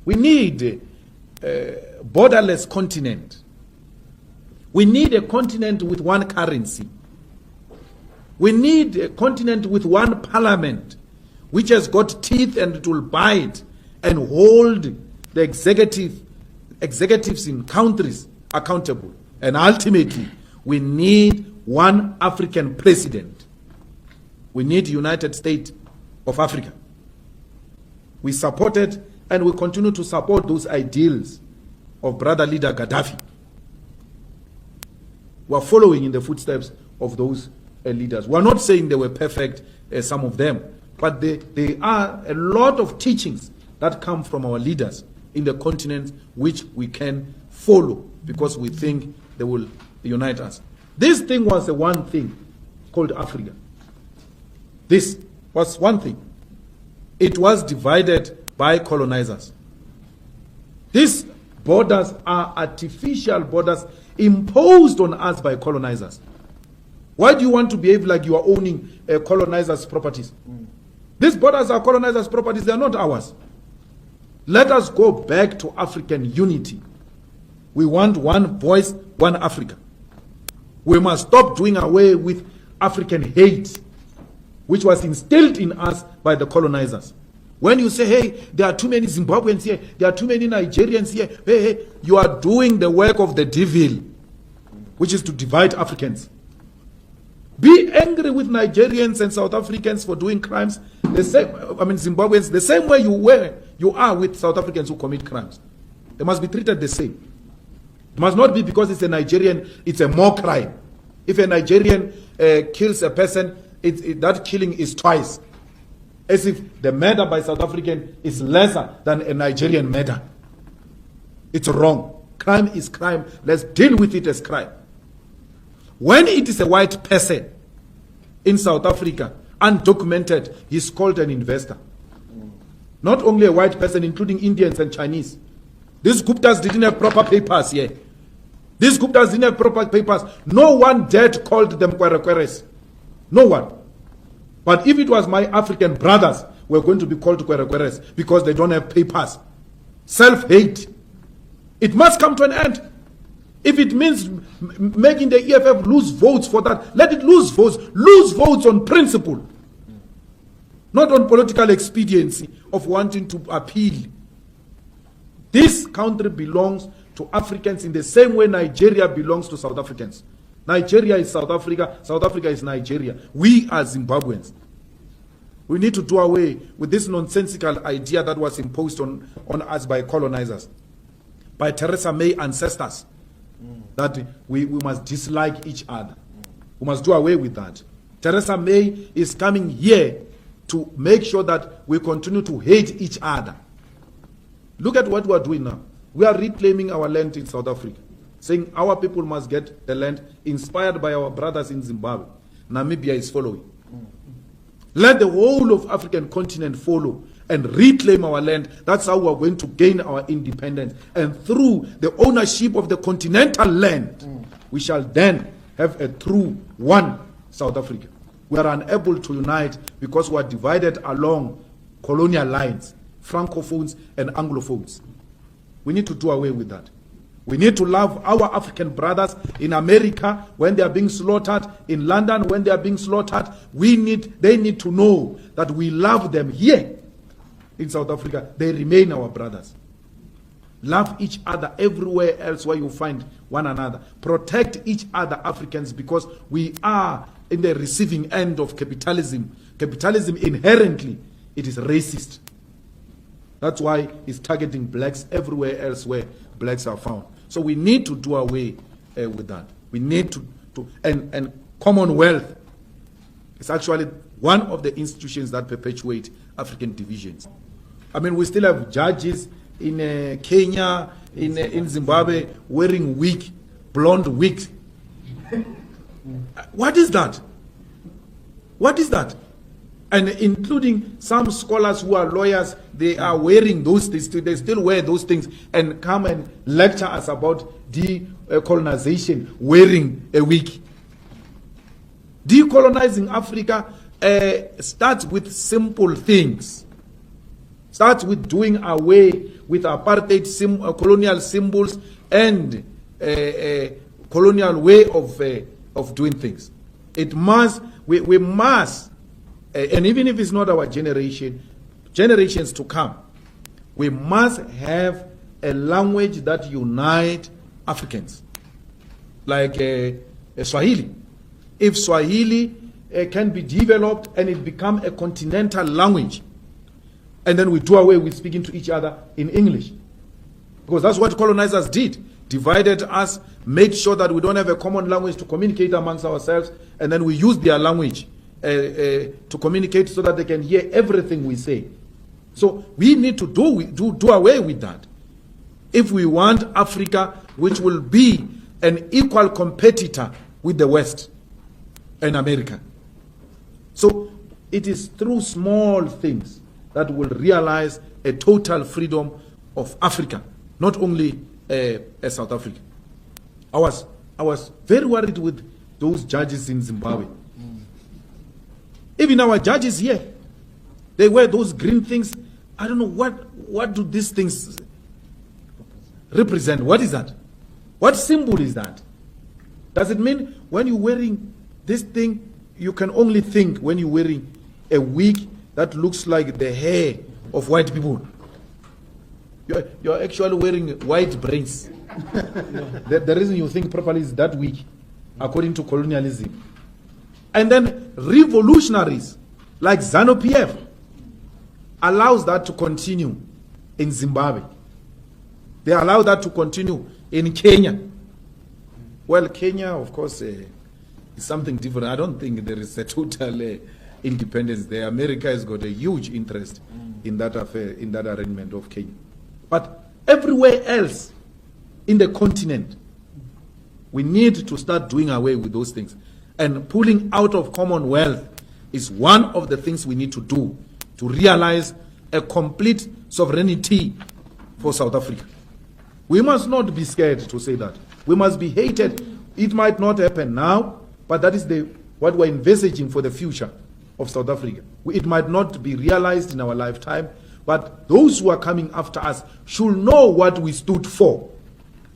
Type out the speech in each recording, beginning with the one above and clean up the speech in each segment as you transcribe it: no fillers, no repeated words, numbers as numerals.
We need a borderless continent. We need a continent with one currency. We need a continent with one parliament, which has got teeth and it will bite and hold the executives in countries accountable. And ultimately, we need one African president. We need United States of Africa. We supported and we continue to support those ideals of brother leader Gaddafi. We are following in the footsteps of those leaders. We are not saying they were perfect, some of them, but there are a lot of teachings that come from our leaders in the continent which we can follow because we think they will unite us. This thing was the one thing called Africa. This was one thing. It was divided by colonizers. These borders are artificial borders imposed on us by colonizers. Why do you want to behave like you are owning colonizers' properties? These borders are colonizers' properties, they are not ours. Let us go back to African unity. We want one voice, one Africa. We must stop doing away with African hate, which was instilled in us by the colonizers. When you say, hey, there are too many Zimbabweans here, there are too many Nigerians here, hey, you are doing the work of the devil, which is to divide Africans. Be angry with Nigerians and South Africans for doing crimes, the same, Zimbabweans, the same way you are with South Africans who commit crimes. They must be treated the same. It must not be because it's a Nigerian, it's a more crime. If a Nigerian kills a person, that killing is twice. As if the murder by South African is lesser than a Nigerian murder. It's wrong. Crime is crime. Let's deal with it as crime. When it is a white person in South Africa, undocumented, he's called an investor. Not only a white person, including Indians and Chinese. These Guptas didn't have proper papers here. These Guptas didn't have proper papers. No one dared called them Kwerekweres. No one. But if it was my African brothers, we're going to be called Kwerekweres because they don't have papers. Self-hate. It must come to an end. If it means making the EFF lose votes for that, let it lose votes. Lose votes on principle. Not on political expediency of wanting to appeal. This country belongs to Africans in the same way Nigeria belongs to South Africans. Nigeria is South Africa. South Africa is Nigeria. We are Zimbabweans. We need to do away with this nonsensical idea that was imposed on us by colonizers, by Theresa May ancestors, that we must dislike each other. We must do away with that. Theresa May is coming here to make sure that we continue to hate each other. Look at what we are doing now. We are reclaiming our land in South Africa, saying our people must get the land inspired by our brothers in Zimbabwe. Namibia is following. Let the whole of African continent follow and reclaim our land. That's how we are going to gain our independence. And through the ownership of the continental land, we shall then have a true one South Africa. We are unable to unite because we are divided along colonial lines, Francophones and Anglophones. We need to do away with that. We need to love our African brothers in America when they are being slaughtered, in London when they are being slaughtered. They need to know that we love them here in South Africa. They remain our brothers. Love each other everywhere else where you find one another. Protect each other, Africans, because we are in the receiving end of capitalism. Capitalism inherently, it is racist. That's why it's targeting blacks everywhere else where blacks are found. So we need to do away with that. We need and Commonwealth is actually one of the institutions that perpetuate African divisions. I mean, we still have judges in Kenya, in Zimbabwe, wearing blonde wigs. What is that? What is that? And including some scholars who are lawyers, they are wearing those things. They still wear those things and come and lecture us about decolonization, wearing a wig. Decolonizing Africa starts with simple things. Starts with doing away with apartheid colonial symbols and colonial way of doing things. It must, we must, and even if it's not our generation, generations to come, we must have a language that unites Africans, like Swahili. If Swahili can be developed and it become a continental language, and then we do away with speaking to each other in English, because that's what colonizers did. Divided us, made sure that we don't have a common language to communicate amongst ourselves, and then we use their language to communicate so that they can hear everything we say. So we need to do away with that. If we want Africa, which will be an equal competitor with the West and America. So it is through small things that will realize a total freedom of Africa, not only South Africa. I was very worried with those judges in Zimbabwe. Even our judges here, they wear those green things. I don't know what do these things represent. What is that? What symbol is that? Does it mean when you're wearing this thing, you can only think when you're wearing a wig that looks like the hair of white people? You're actually wearing white brains. The reason you think properly is that weak, according to colonialism. And then revolutionaries like ZANU-PF allows that to continue in Zimbabwe. They allow that to continue in Kenya. Well, Kenya, of course, is something different. I don't think there is a total independence there. America has got a huge interest in that affair, in that arrangement of Kenya. But everywhere else in the continent, we need to start doing away with those things. And pulling out of Commonwealth is one of the things we need to do to realize a complete sovereignty for South Africa. We must not be scared to say that. We must be hated. It might not happen now, but that is what we're envisaging for the future of South Africa. It might not be realized in our lifetime, but those who are coming after us should know what we stood for.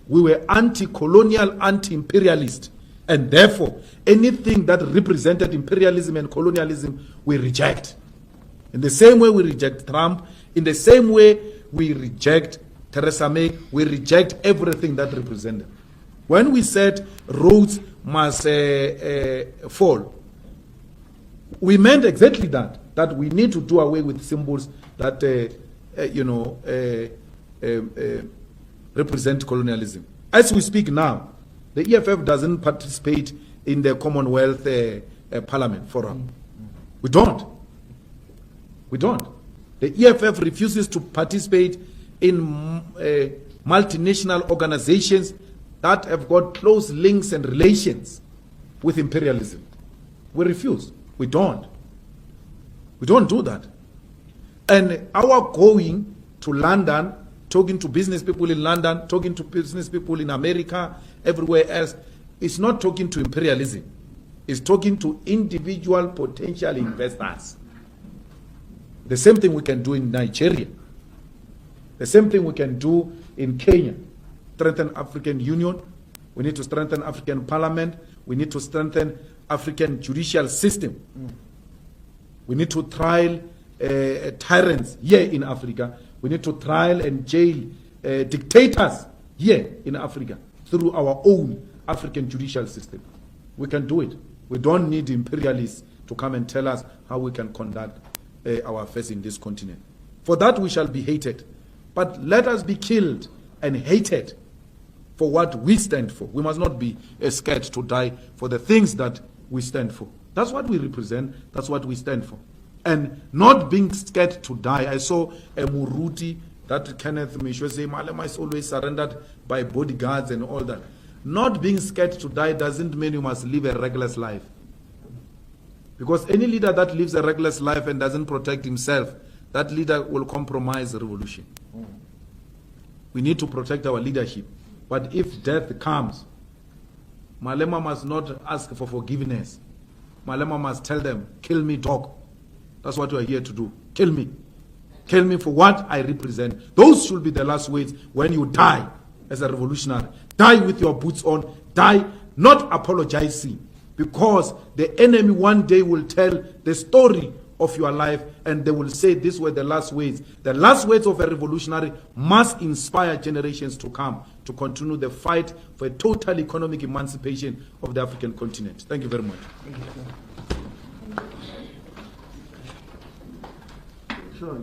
We were anti-colonial, anti-imperialist, and therefore anything that represented imperialism and colonialism we reject. In the same way we reject Trump, in the same way we reject Theresa May, we reject everything that represented. When we said roads must fall, we meant exactly that we need to do away with symbols that represent colonialism. As we speak now, the EFF doesn't participate in the Commonwealth Parliament Forum. We don't. The EFF refuses to participate in multinational organizations that have got close links and relations with imperialism. We refuse. We don't do that. And our going to London, talking to business people in London, talking to business people in America, everywhere else, is not talking to imperialism. It's talking to individual potential investors. The same thing we can do in Nigeria. The same thing we can do in Kenya. Strengthen African Union. We need to strengthen African Parliament. We need to strengthen African judicial system. We need to trial tyrants here in Africa. We need to trial and jail dictators here in Africa through our own African judicial system. We can do it. We don't need imperialists to come and tell us how we can conduct our affairs in this continent. For that we shall be hated. But let us be killed and hated for what we stand for. We must not be scared to die for the things that we stand for. That's what we represent. That's what we stand for. And not being scared to die. I saw a Muruti that Kenneth Mishwe say, Malema is always surrendered by bodyguards and all that. Not being scared to die doesn't mean you must live a reckless life. Because any leader that lives a reckless life and doesn't protect himself, that leader will compromise the revolution. We need to protect our leadership. But if death comes, Malema must not ask for forgiveness. Malema must tell them, kill me, dog. That's what we are here to do. Kill me. kill me for what I represent. Those should be the last words when you die as a revolutionary. Die with your boots on. Die not apologizing, because the enemy one day will tell the story of your life and they will say these were the last words. The last words of a revolutionary must inspire generations to come to continue the fight for a total economic emancipation of the African continent. Thank you very much. Sure,